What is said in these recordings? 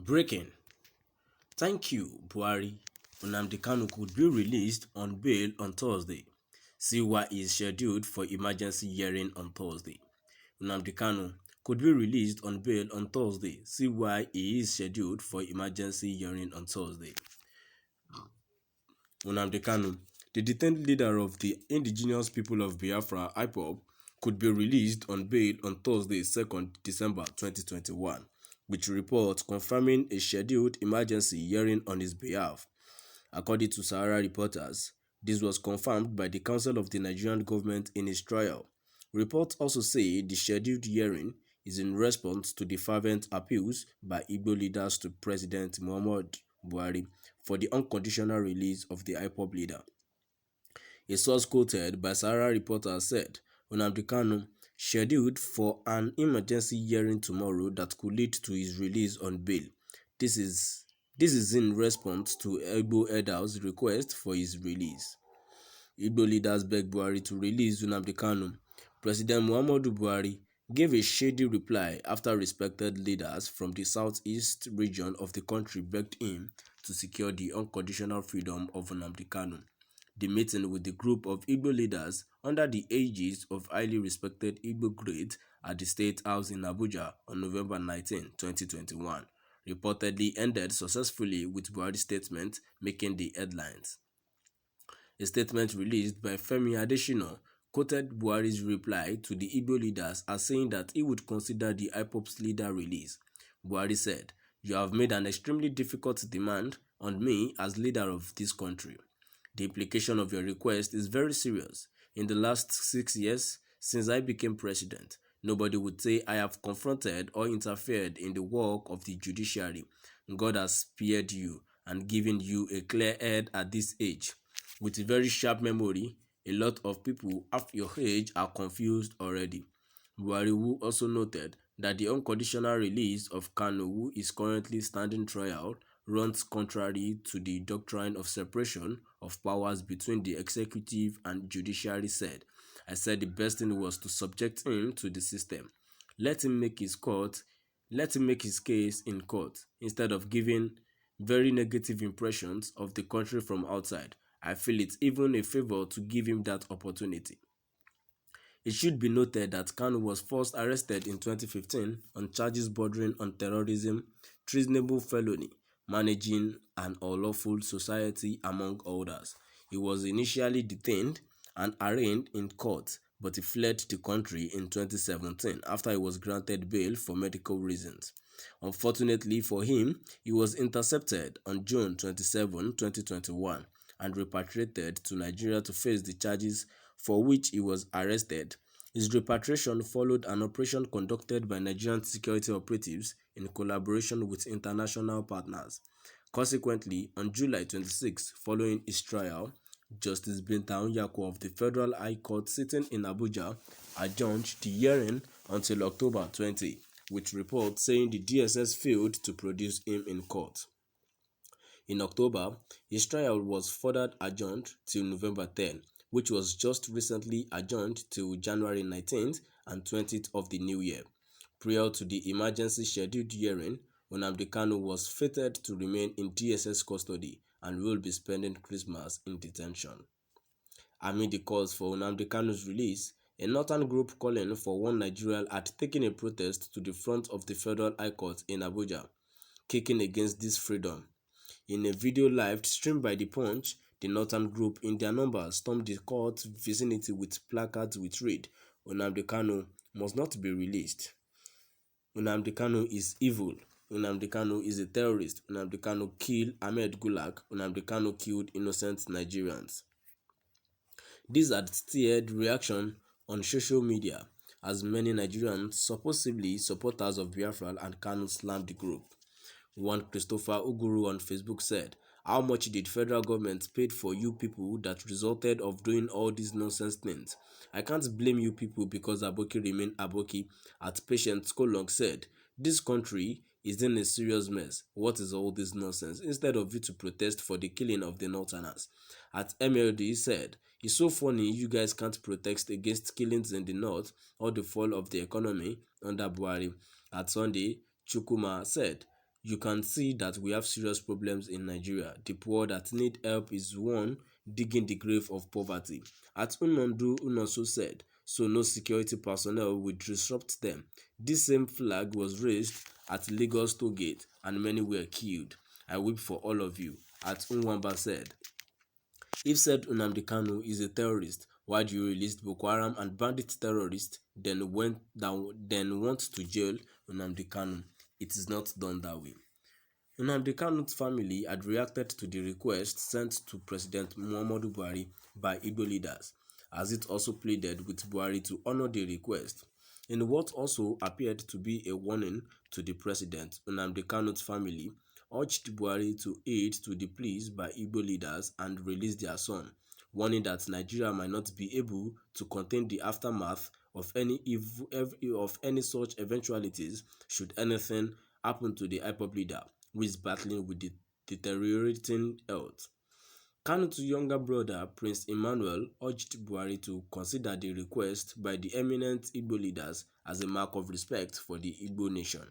Breaking. Thank you, Buhari. Nnamdi Kanu could be released on bail on Thursday. CY is scheduled for emergency hearing on Thursday. Nnamdi Kanu could be released on bail on Thursday. CY is scheduled for emergency hearing on Thursday. Nnamdi Kanu, the detained leader of the indigenous people of Biafra, IPOB, could be released on bail on Thursday, 2nd December 2021, with reports confirming a scheduled emergency hearing on his behalf. According to Sahara reporters, this was confirmed by the Council of the Nigerian government in its trial. Reports also say the scheduled hearing is in response to the fervent appeals by Igbo leaders to President Muhammadu Buhari for the unconditional release of the IPOB leader. A source quoted by Sahara reporters said, Nnamdi Kanu scheduled for an emergency hearing tomorrow that could lead to his release on bail. This is in response to Igbo elders' request for his release. Igbo leaders begged Buhari to release Nnamdi Kanu. President Muhammadu Buhari gave a shady reply after respected leaders from the southeast region of the country begged him to secure the unconditional freedom of Nnamdi Kanu. The meeting with the group of Igbo leaders under the aegis of highly respected Igbo greats at the State House in Abuja on November 19, 2021, reportedly ended successfully with Buhari's statement making the headlines. A statement released by Femi Adesina quoted Buhari's reply to the Igbo leaders as saying that he would consider the IPOB's leader release. Buhari said, "You have made an extremely difficult demand on me as leader of this country. The implication of your request is very serious. In the last 6 years, since I became president, nobody would say I have confronted or interfered in the work of the judiciary. God has spared you and given you a clear head at this age. With a very sharp memory, a lot of people half your age are confused already." Buhari, who also noted that the unconditional release of Kanu, who is currently standing trial, runs contrary to the doctrine of separation of powers between the executive and judiciary, said, "I said the best thing was to subject him to the system. Let him make his case in court instead of giving very negative impressions of the country from outside. I feel it's even a favor to give him that opportunity." It should be noted that Kanu was first arrested in 2015 on charges bordering on terrorism, treasonable felony, managing an unlawful society, among others. He was initially detained and arraigned in court, but he fled the country in 2017 after he was granted bail for medical reasons. Unfortunately for him, he was intercepted on June 27, 2021 and repatriated to Nigeria to face the charges for which he was arrested. His repatriation followed an operation conducted by Nigerian security operatives in collaboration with international partners. Consequently, on July 26, following his trial, Justice Binta Onyako of the Federal High Court sitting in Abuja adjourned the hearing until October 20, with reports saying the DSS failed to produce him in court. In October, his trial was further adjourned till November 10, which was just recently adjourned till January 19th and 20th of the new year. Prior to the emergency scheduled hearing, Nnamdi Kanu was fated to remain in DSS custody and will be spending Christmas in detention. Amid the calls for Nnamdi Kanu's release, a northern group calling for one Nigeria had taken a protest to the front of the Federal High Court in Abuja, kicking against this freedom. In a video live streamed by The Punch, the northern group in their numbers stormed the court vicinity with placards which read, "Nnamdi Kanu must not be released. Nnamdi Kanu is evil. Nnamdi Kanu is a terrorist. Nnamdi Kanu killed Ahmed Gulag. Nnamdi Kanu killed innocent Nigerians." This had stirred reaction on social media as many Nigerians, supposedly supporters of Biafra and Kanu, slammed the group. One Christopher Uguru on Facebook said, "How much did federal government pay for you people that resulted of doing all these nonsense things? I can't blame you people because Aboki remain Aboki." At Patient Skolong said, "This country is in a serious mess. What is all this nonsense? Instead of you to protest for the killing of the Northerners." At MLD said, "It's so funny you guys can't protest against killings in the North or the fall of the economy under Buhari." At Sunday, Chukuma said, You can see that we have serious problems in Nigeria. The poor that need help is one digging the grave of poverty. At Nnamdi Unoso said, so no security personnel will disrupt them. This same flag was raised at Lagos toll gate and many were killed. I weep for all of you. At Nwamba said, if said Nnamdi Kanu is a terrorist, why do you release Boko Haram and bandit terrorists then want to jail Nnamdi Kanu? It is not done that way. Nnamdi Kanu's family had reacted to the request sent to President Muhammadu Buhari by Igbo leaders, as it also pleaded with Buhari to honor the request. In what also appeared to be a warning to the president, Nnamdi Kanu's family urged Buhari to aid to the pleas by Igbo leaders and release their son, warning that Nigeria might not be able to contain the aftermath of any such eventualities should anything happen to the IPOB leader, who is battling with the deteriorating health. Kanu's younger brother, Prince Emmanuel, urged Buhari to consider the request by the eminent Igbo leaders as a mark of respect for the Igbo nation.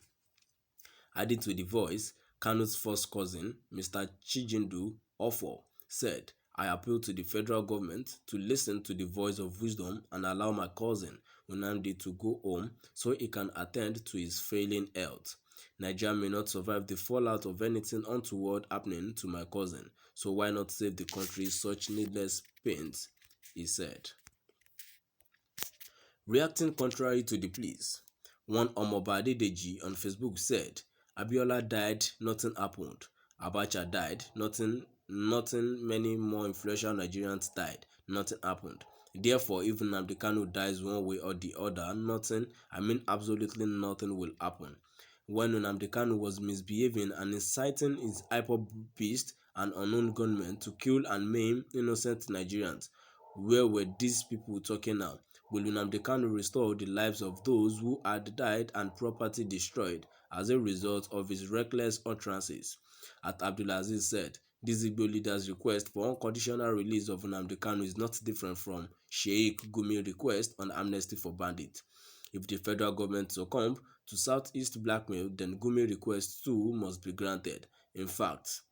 Adding to the voice, Kanu's first cousin, Mr. Chijindu Ofo, said, I appeal to the federal government to listen to the voice of wisdom and allow my cousin, Nnamdi, to go home so he can attend to his failing health. Nigeria may not survive the fallout of anything untoward happening to my cousin, so why not save the country such needless pains, he said. Reacting contrary to the pleas, one Omoba Adedeji on Facebook said, Abiola died, nothing happened. Abacha died, nothing, many more influential Nigerians died, nothing happened. Therefore, even Nnamdi Kanu dies one way or the other, absolutely nothing will happen. When Nnamdi Kanu was misbehaving and inciting his hyper-beast and unknown gunmen to kill and maim innocent Nigerians, where were these people talking now? Will Nnamdi Kanu restore the lives of those who had died and property destroyed as a result of his reckless utterances? At Abdulaziz said, this Igbo leader's request for unconditional release of Nnamdi Kanu is not different from Sheikh Gumi's request on amnesty for bandits. If the federal government succumb to Southeast blackmail, then Gumi's request too must be granted. In fact,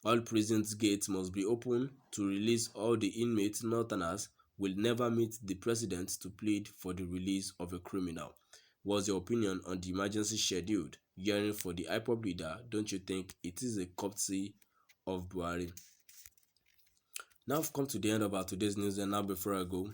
all prisons' gates must be open to release all the inmates. Northerners will never meet the president to plead for the release of a criminal. What's your opinion on the emergency scheduled hearing for the IPOB leader? Don't you think it is a courtesy of Buhari? Now I've come to the end of our today's news, and now before I go,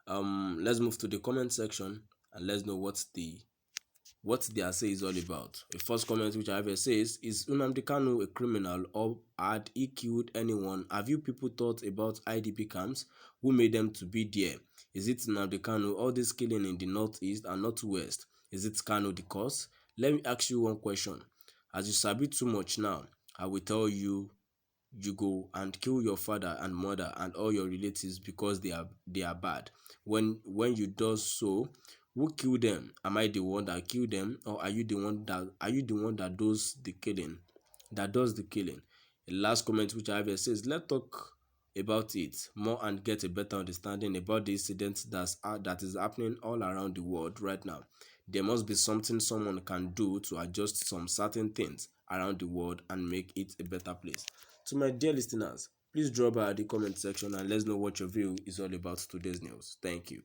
let's move to the comment section and let's know what the essay is all about. The first comment which I have says, is Nnamdi Kanu a criminal or had he killed anyone? Have you people thought about IDP camps? Who made them to be there? Is it Nnamdi Kanu? All this killing in the northeast and northwest, is it Kanu the cause? Let me ask you one question. As you sabi too much now, I will tell you, you go and kill your father and mother and all your relatives because they are bad. When you do so, who killed them? Am I the one that killed them, or are you the one that does the killing? The last comment which I have here says, let's talk about it more and get a better understanding about the incident that is happening all around the world right now. There must be something someone can do to adjust some certain things around the world and make it a better place. To my dear listeners, please drop by the comment section and let's know what your view is all about today's news. Thank you.